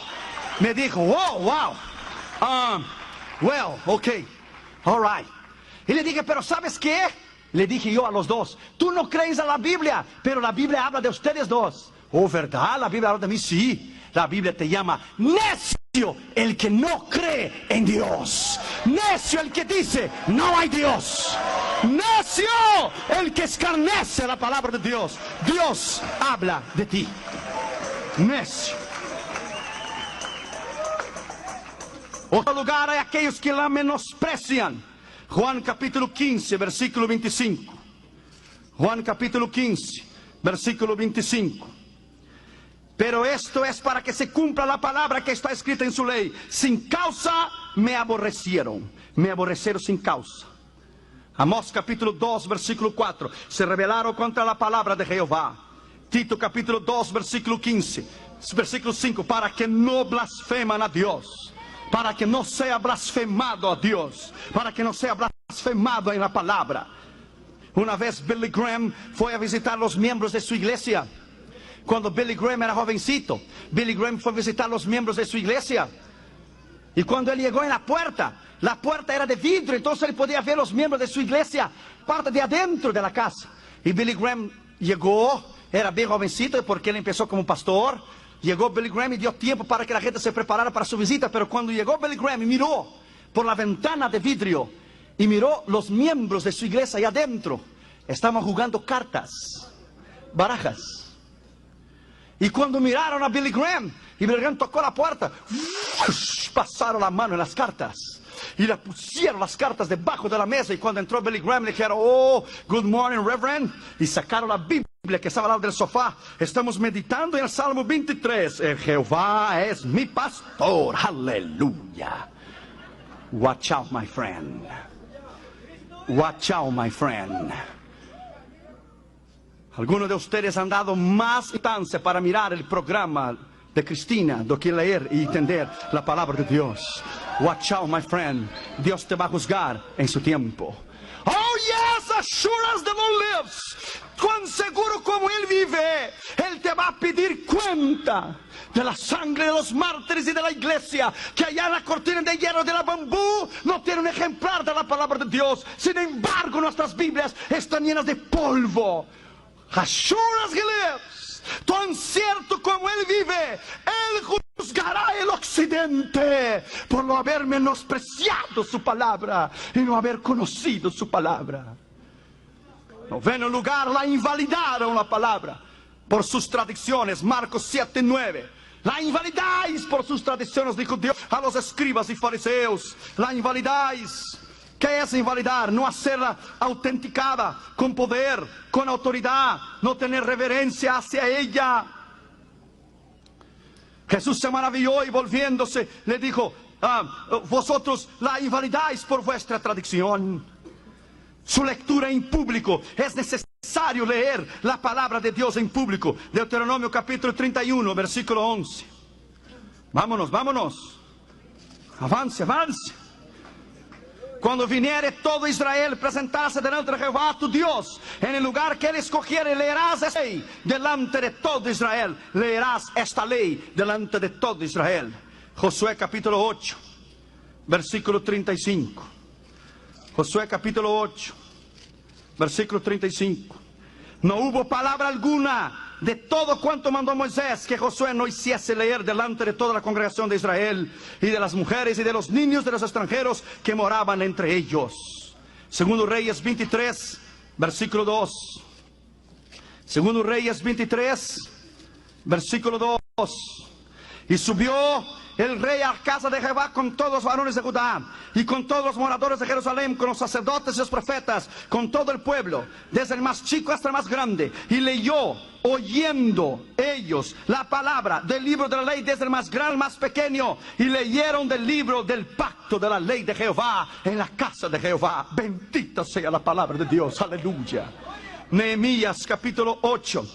me dijo, oh, wow, well, okay, all right. Y le dije, pero ¿sabes qué? Le dije yo a los dos, tú no crees en la Biblia, pero la Biblia habla de ustedes dos. Oh, ¿verdad? La Biblia habla de mí, sí. La Biblia te llama necio el que no cree en Dios. Necio el que dice, no hay Dios. Necio el que escarnece la palabra de Dios. Dios habla de ti. Necio. Otro lugar hay aquellos que la menosprecian. Juan capítulo 15, versículo 25. Juan capítulo 15, versículo 25. Pero esto es para que se cumpla la palabra que está escrita en su ley. Sin causa me aborrecieron. Me aborrecieron sin causa. Amós capítulo 2, versículo 4. Se rebelaron contra la palabra de Jehová. Tito capítulo 2, versículo 15. Versículo 5. Para que no blasfeman a Dios. Para que no sea blasfemado a Dios. Para que no sea blasfemado en la palabra. Una vez Billy Graham fue a visitar los miembros de su iglesia. Cuando Billy Graham era jovencito, Billy Graham fue a visitar los miembros de su iglesia. Y cuando él llegó en la puerta era de vidrio, entonces él podía ver los miembros de su iglesia, parte de adentro de la casa. Y Billy Graham llegó, era bien jovencito porque él empezó como pastor. Llegó Billy Graham y dio tiempo para que la gente se preparara para su visita. Pero cuando llegó Billy Graham y miró por la ventana de vidrio y miró los miembros de su iglesia ahí adentro, estaban jugando cartas, barajas. Y cuando miraron a Billy Graham, y Billy Graham tocó la puerta, pasaron la mano en las cartas. Y le pusieron las cartas debajo de la mesa. Y cuando entró Billy Graham le dijeron, oh, good morning, Reverend. Y sacaron la Biblia que estaba al lado del sofá. Estamos meditando en el Salmo 23. Jehová es mi pastor. Aleluya. Watch out, my friend. Watch out, my friend. Algunos de ustedes han dado más instancia para mirar el programa de Cristina do que leer y entender la palabra de Dios. Watch out, my friend. Dios te va a juzgar en su tiempo. Oh yes, as sure as the Lord lives. Cuán seguro como Él vive, Él te va a pedir cuenta de la sangre de los mártires y de la iglesia, que allá en la cortina de hierro de la bambú no tiene un ejemplar de la palabra de Dios. Sin embargo, nuestras Biblias están llenas de polvo. As sure as he lives, tan cierto como Él vive, Él juzgará el occidente por no haber menospreciado su palabra y no haber conocido su palabra. Noveno lugar, la invalidaron la palabra por sus tradiciones. Marcos 7:9. La invalidáis por sus tradiciones, dijo Dios a los escribas y fariseos. La invalidáis. ¿Qué es invalidar? No hacerla autenticada, con poder, con autoridad, no tener reverencia hacia ella. Jesús se maravilló y volviéndose le dijo, vosotros la invalidáis por vuestra tradición. Su lectura en público, es necesario leer la palabra de Dios en público. Deuteronomio capítulo 31, versículo 11. Vámonos, vámonos. Avance, avance. Cuando viniere todo Israel, presentarse delante de Jehová tu Dios, en el lugar que Él escogiere, leerás esta ley delante de todo Israel. Leerás esta ley delante de todo Israel. Josué capítulo 8, versículo 35. Josué capítulo 8, versículo 35. No hubo palabra alguna de todo cuanto mandó Moisés que Josué no hiciese leer delante de toda la congregación de Israel, y de las mujeres y de los niños de los extranjeros que moraban entre ellos. Segundo Reyes 23, versículo 2. Segundo Reyes 23, versículo 2. Y subió el rey a casa de Jehová con todos los varones de Judá y con todos los moradores de Jerusalén, con los sacerdotes y los profetas, con todo el pueblo, desde el más chico hasta el más grande. Y leyó, oyendo ellos la palabra del libro de la ley, desde el más grande al más pequeño. Y leyeron del libro del pacto de la ley de Jehová en la casa de Jehová. Bendita sea la palabra de Dios, aleluya. Nehemías capítulo 8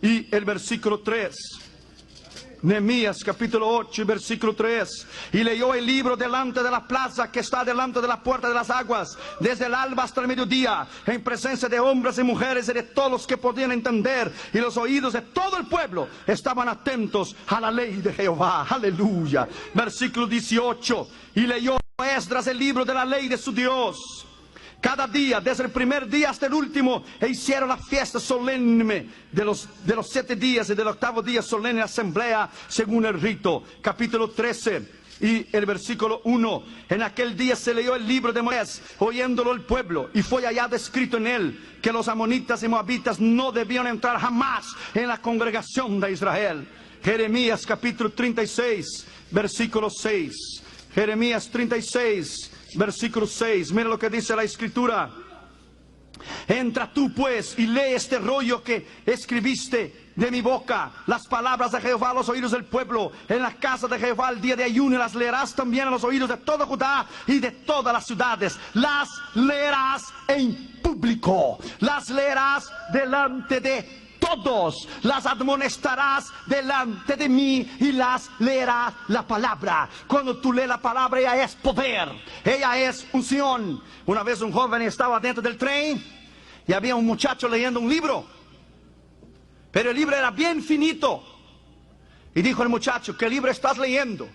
y el versículo 3. Nehemías capítulo 8 versículo 3. Y leyó el libro delante de la plaza que está delante de la puerta de las aguas, desde el alba hasta el mediodía, en presencia de hombres y mujeres y de todos los que podían entender, y los oídos de todo el pueblo estaban atentos a la ley de Jehová. Aleluya. Versículo 18. Y leyó Esdras el libro de la ley de su Dios cada día, desde el primer día hasta el último, e hicieron la fiesta solemne de los 7 días, y del 8º día solemne asamblea según el rito. Capítulo 13 y el versículo 1. En aquel día se leyó el libro de Moisés, oyéndolo el pueblo, y fue hallado escrito en él que los amonitas y moabitas no debían entrar jamás en la congregación de Israel. Jeremías capítulo 36 versículo 6. Jeremías 36 versículo 6, mira lo que dice la escritura. Entra tú pues y lee este rollo que escribiste de mi boca, las palabras de Jehová a los oídos del pueblo, en la casa de Jehová el día de ayuno, y las leerás también a los oídos de todo Judá y de todas las ciudades. Las leerás en público, las leerás delante de todos, las admonestarás delante de mí y las leerás la palabra. Cuando tú lees la palabra, ella es poder, ella es unción. Una vez un joven estaba dentro del tren y había un muchacho leyendo un libro, pero el libro era bien finito. Y dijo el muchacho: ¿qué libro estás leyendo?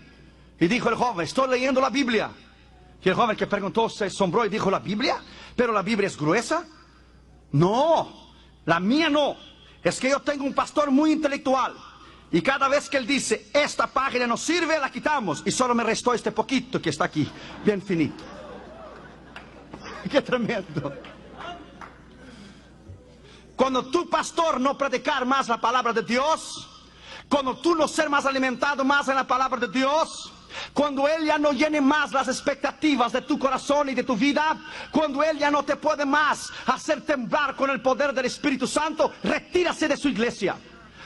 Y dijo el joven: estoy leyendo la Biblia. Y el joven que preguntó se asombró y dijo: ¿la Biblia? ¿Pero la Biblia es gruesa? No, la mía no. Es que yo tengo un pastor muy intelectual, y cada vez que él dice esta página no sirve, la quitamos, y solo me restó este poquito que está aquí, bien finito. ¡Qué tremendo! Cuando tu pastor no predicar más la palabra de Dios, cuando tú no ser más alimentado más en la palabra de Dios, cuando Él ya no llene más las expectativas de tu corazón y de tu vida, cuando Él ya no te puede más hacer temblar con el poder del Espíritu Santo, retírase de su iglesia.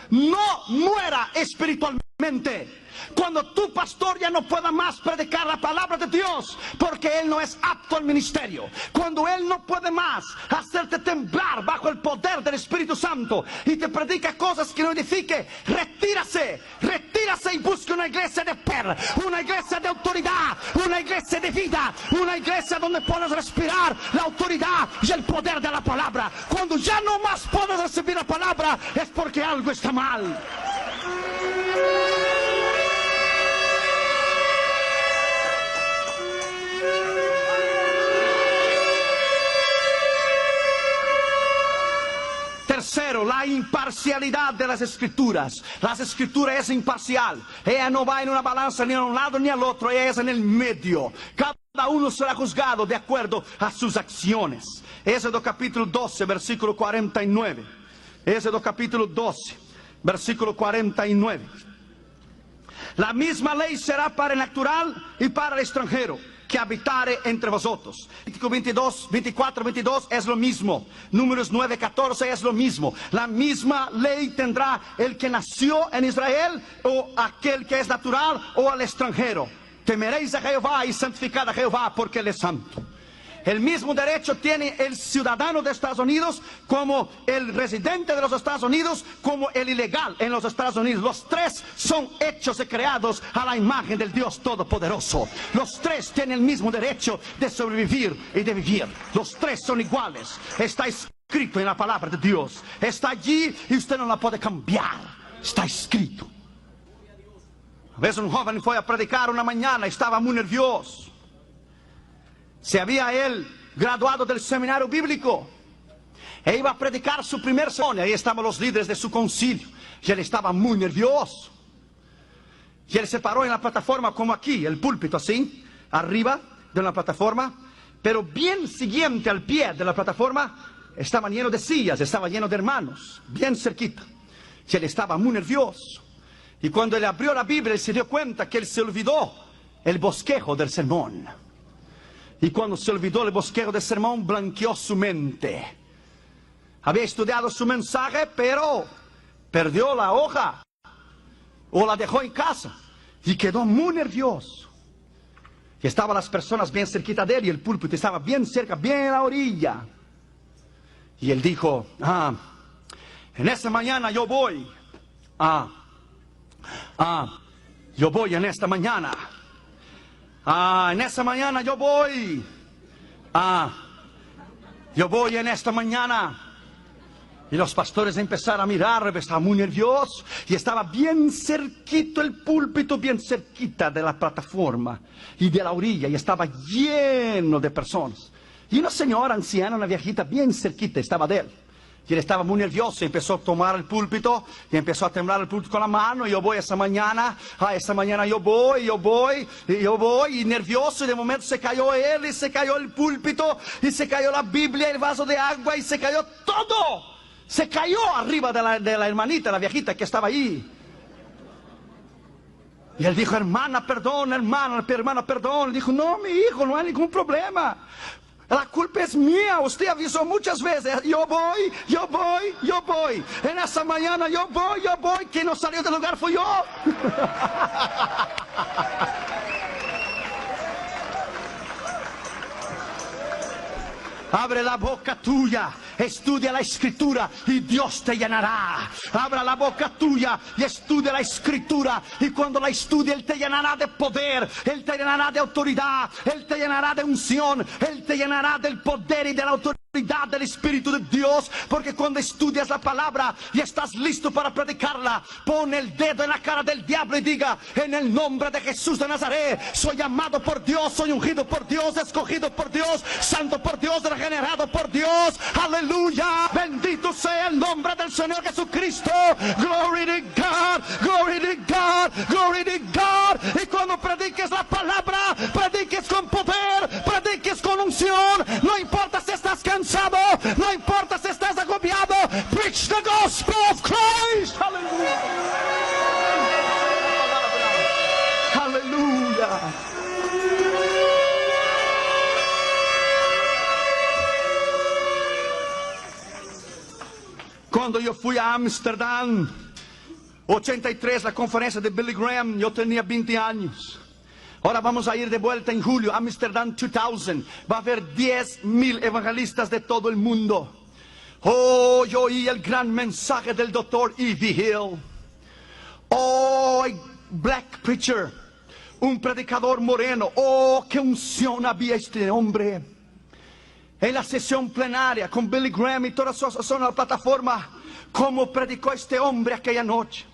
No muera espiritualmente. Cuando tu pastor ya no pueda más predicar la palabra de Dios, porque él no es apto al ministerio. Cuando él no puede más hacerte temblar bajo el poder del Espíritu Santo y te predica cosas que no edifique, retírase, retírase y busque una iglesia de poder, una iglesia de autoridad, una iglesia de vida, una iglesia donde puedas respirar la autoridad y el poder de la palabra. Cuando ya no más puedes recibir la palabra, es porque algo está mal. Tercero, la imparcialidad de las escrituras. Las escrituras es imparcial. Ella no va en una balanza ni a un lado ni al otro. Ella es en el medio. Cada uno será juzgado de acuerdo a sus acciones. Éxodo capítulo 12, versículo 49. Éxodo capítulo 12, versículo 49. La misma ley será para el natural y para el extranjero que habitare entre vosotros. Levítico 22, 24, 22 es lo mismo. Números 9, 14 es lo mismo. La misma ley tendrá el que nació en Israel, o aquel que es natural, o al extranjero. Temeréis a Jehová y santificad a Jehová, porque Él es santo. El mismo derecho tiene el ciudadano de Estados Unidos, como el residente de los Estados Unidos, como el ilegal en los Estados Unidos. Los tres son hechos y creados a la imagen del Dios Todopoderoso. Los tres tienen el mismo derecho de sobrevivir y de vivir. Los tres son iguales. Está escrito en la palabra de Dios. Está allí y usted no la puede cambiar. Está escrito. A veces un joven fue a predicar una mañana, estaba muy nervioso. Se había él graduado del seminario bíblico e iba a predicar su primer sermón. Ahí estaban los líderes de su concilio y él estaba muy nervioso. Y él se paró en la plataforma como aquí, el púlpito así, arriba de la plataforma, pero bien siguiente al pie de la plataforma estaba lleno de sillas, estaba lleno de hermanos, bien cerquita. Y él estaba muy nervioso. Y cuando él abrió la Biblia, él se dio cuenta que él se olvidó el bosquejo del sermón. Y cuando se olvidó el bosquejo del sermón, blanqueó su mente. Había estudiado su mensaje, pero perdió la hoja, o la dejó en casa, y quedó muy nervioso. Y estaban las personas bien cerquita de él, y el púlpito estaba bien cerca, bien a la orilla. Y él dijo: en esta mañana yo voy a Yo voy en esta mañana. En esta mañana yo voy. Yo voy en esta mañana. Y los pastores empezaron a mirar, estaba muy nervioso. Y estaba bien cerquito el púlpito, bien cerquita de la plataforma y de la orilla. Y estaba lleno de personas. Y una señora anciana, una viejita bien cerquita, estaba de él. Y él estaba muy nervioso, empezó a tomar el púlpito y empezó a temblar el púlpito con la mano. Yo voy esta mañana, yo voy, y nervioso. Y de momento se cayó él, y se cayó el púlpito, y se cayó la Biblia, el vaso de agua, y se cayó todo. Se cayó arriba de la hermanita, la viejita que estaba ahí. Y él dijo, hermana, perdón, hermana, perdón. Dijo, no, mi hijo, no hay ningún problema. La culpa es mía, usted avisó muchas veces. Yo voy. En esta mañana yo voy. Quien no salió del lugar fui yo. Abre la boca tuya, estudia la escritura y Dios te llenará. Abra la boca tuya y estudia la escritura, y cuando la estudie Él te llenará de poder, Él te llenará de autoridad, Él te llenará de unción, Él te llenará del poder y de la autoridad del Espíritu de Dios. Porque cuando estudias la palabra y estás listo para predicarla, pon el dedo en la cara del diablo y diga, en el nombre de Jesús de Nazaret, soy amado por Dios, soy ungido por Dios, escogido por Dios, santo por Dios, regenerado por Dios. Aleluya, bendito sea el nombre del Señor Jesucristo. Glory to God, glory to God, glory to God. Y cuando prediques la palabra, prediques con poder, prediques con unción. No importa si estás cansado, no importa si estás agobiado, preach the gospel of Christ. Aleluya. Aleluya. Cuando yo fui a Ámsterdam, 83, la conferencia de Billy Graham, yo tenía 20 años. Ahora vamos a ir de vuelta en julio, Amsterdam 2000. Va a haber 10,000 evangelistas de todo el mundo. Yo oí el gran mensaje del doctor E.V. Hill. Black preacher, un predicador moreno. Qué unción había este hombre. En la sesión plenaria con Billy Graham y todas las cosas en la plataforma, cómo predicó este hombre aquella noche.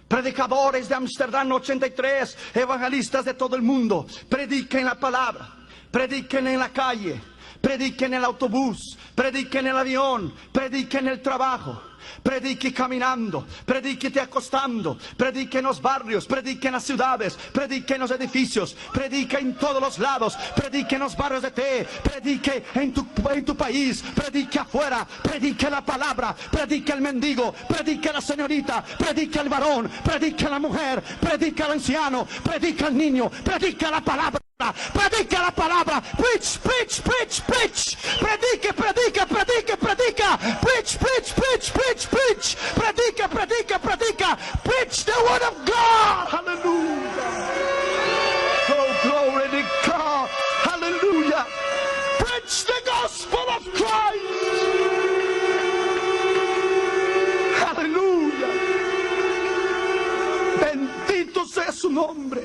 Predicadores de Amsterdam 83, evangelistas de todo el mundo, prediquen la palabra, prediquen en la calle, prediquen en el autobús, prediquen en el avión, prediquen en el trabajo, predique caminando, predique acostando, predique en los barrios, predique en las ciudades, predique en los edificios, predique en todos los lados, predique en los barrios de té, predique en tu país, predique afuera, predique la palabra, predique el mendigo, predique la señorita, predique el varón, predique la mujer, predique al anciano, predique al niño, predique la palabra. Predica la palabra. Preach, preach, preach, preach. Predica, predica, predica, predica. Preach, preach, preach, preach, preach. Predica, predica, predica. Preach the word of God. Hallelujah. Oh, glory to God. Hallelujah. Preach the gospel of Christ. Hallelujah. Bendito sea su nombre.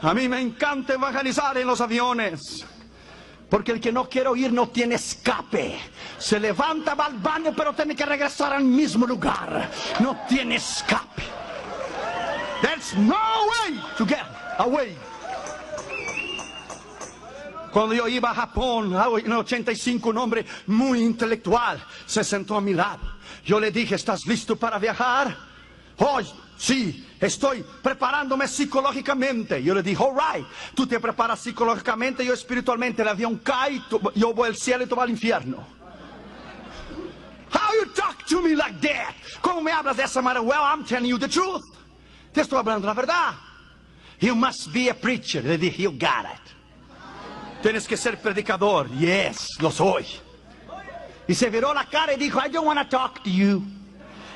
A mí me encanta evangelizar en los aviones, porque el que no quiere oír no tiene escape. Se levanta, va al baño, pero tiene que regresar al mismo lugar. No tiene escape. There's no way to get away. Cuando yo iba a Japón, en el 85, un hombre muy intelectual se sentó a mi lado. Yo le dije, ¿estás listo para viajar? Sí, estoy preparándome psicológicamente. Yo le dije, all right, tú te preparas psicológicamente, yo espiritualmente. El avión cae, yo voy al cielo y tú vas al infierno. How you talk to me like that? ¿Cómo me hablas de esa manera? Well, I'm telling you the truth. Te estoy hablando la verdad. You must be a preacher. Le dije, you got it. Tienes que ser predicador. Yes, lo soy. Y se viró la cara y dijo, I don't want to talk to you.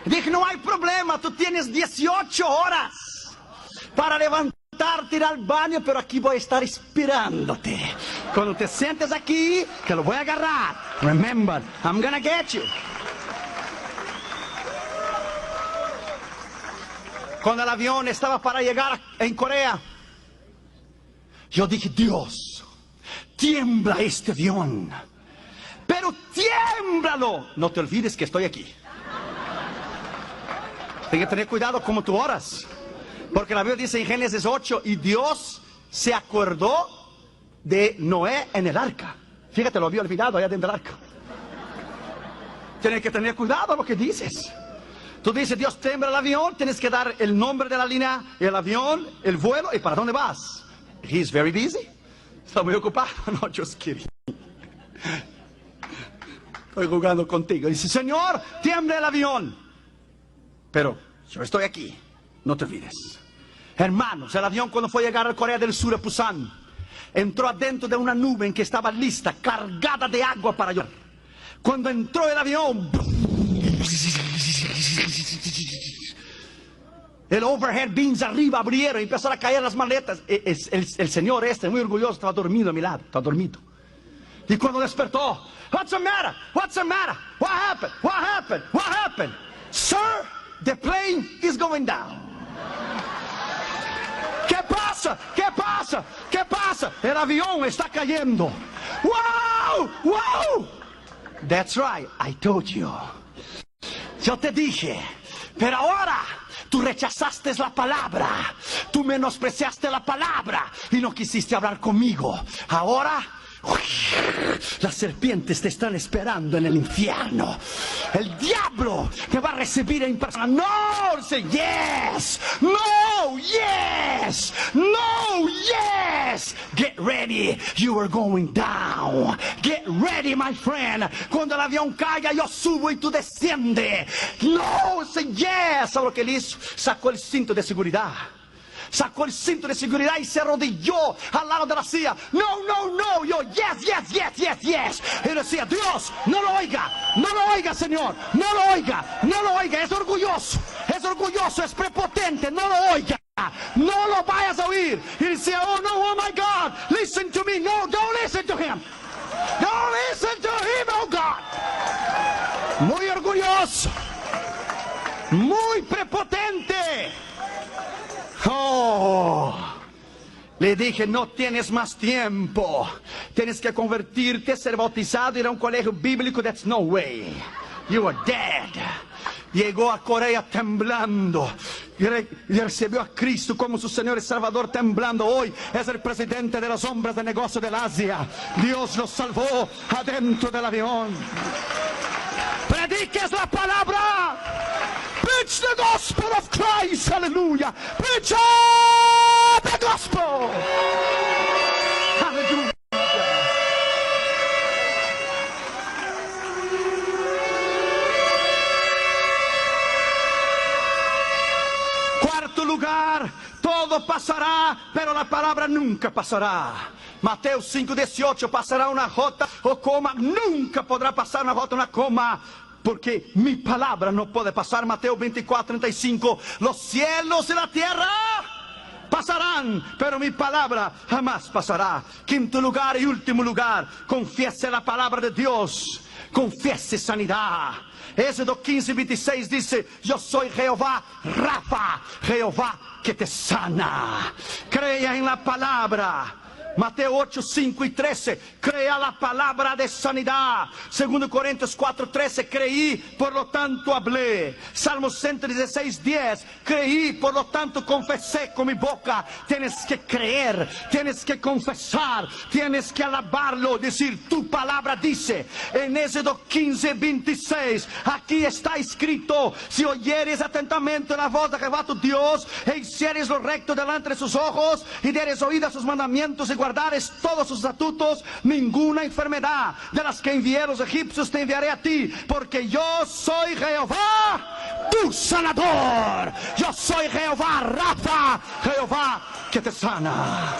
Dije, no hay problema, tú tienes 18 horas para levantarte, ir al baño, pero aquí voy a estar esperándote. Cuando te sientes aquí, que lo voy a agarrar. Remember, I'm gonna get you. Cuando el avión estaba para llegar en Corea, yo dije, Dios, tiembla este avión, pero tiémblalo. No te olvides que estoy aquí. Tienes que tener cuidado como tú oras, porque la Biblia dice en Génesis 8, y Dios se acordó de Noé en el arca. Fíjate, lo había olvidado allá dentro del arca. Tienes que tener cuidado lo que dices. Tú dices, Dios tiembla el avión, tienes que dar el nombre de la línea, el avión, el vuelo y para dónde vas. He's very busy. Está muy ocupado. No, just kidding. Estoy jugando contigo. Dice, Señor, tiembla el avión. Pero yo estoy aquí. No te olvides. Hermanos, el avión cuando fue a llegar a Corea del Sur, a Busan, entró adentro de una nube en que estaba lista, cargada de agua para llorar. Cuando entró el avión, el overhead bins arriba abrieron y empezaron a caer las maletas. El señor muy orgulloso, estaba dormido a mi lado, estaba dormido. Y cuando despertó, what's the matter? What's the matter? What happened? What happened? What happened? Sir, the plane is going down. ¿Qué pasa? ¿Qué pasa? ¿Qué pasa? El avión está cayendo. ¡Wow! ¡Wow! That's right, I told you. Yo te dije, pero ahora tú rechazaste la palabra, tú menospreciaste la palabra y no quisiste hablar conmigo. Ahora las serpientes te están esperando en el infierno. El diablo te va a recibir en persona. No, say yes. No, yes. No, yes. Get ready. You are going down. Get ready, my friend. Cuando el avión caiga, yo subo y tú desciendes. No, say yes. ¿Sabes lo que él hizo? Sacó el cinto de seguridad. Sacó el cinto de seguridad y se arrodilló al lado de la silla. No, no, no. Yo, yes, yes, yes, yes, yes. Y decía, Dios, no lo oiga, Señor. No lo oiga, no lo oiga. Es orgulloso, es prepotente. No lo oiga. No lo vayas a oír. Y decía, oh no, oh my God, listen to me. No, don't listen to him. Don't listen to him, oh God. Muy orgulloso, muy prepotente. Oh, le dije, no tienes más tiempo. Tienes que convertirte, ser bautizado, ir a un colegio bíblico. That's no way. You are dead. Llegó a Corea temblando y recibió a Cristo como su Señor y Salvador temblando. Hoy es el presidente de los hombres de negocio del Asia. Dios lo salvó adentro del avión. Prediques la palabra. Preach the gospel of Christ. Hallelujah. Preach the gospel. Hallelujah. Cuarto lugar, todo pasará, pero la palabra nunca pasará. Mateo 5:18, pasará una jota o coma, nunca podrá pasar una jota o una coma, porque mi palabra no puede pasar. Mateo 24:35, los cielos y la tierra pasarán, pero mi palabra jamás pasará. Quinto lugar y último lugar, confiese la palabra de Dios, confiese sanidad. Éxodo 15:26 dice, yo soy Jehová Rafa, Jehová que te sana. Crea en la palabra. Mateo 8:5-13, crea la palabra de sanidad. 2 Corintios 4:13, creí, por lo tanto hablé. Salmos 116:10, creí, por lo tanto confesé con mi boca. Tienes que creer, tienes que confesar, tienes que alabarlo, decir, tu palabra dice. En Éxodo 15:26, aquí está escrito, si oyeres atentamente la voz de Jehová tu Dios, e hicieres lo recto delante de sus ojos, y dieres oído a sus mandamientos y guardares todos sus estatutos, ninguna enfermedad de las que envié a los egipcios te enviaré a ti, porque yo soy Jehová, tu sanador. Yo soy Jehová Rafa, Jehová que te sana.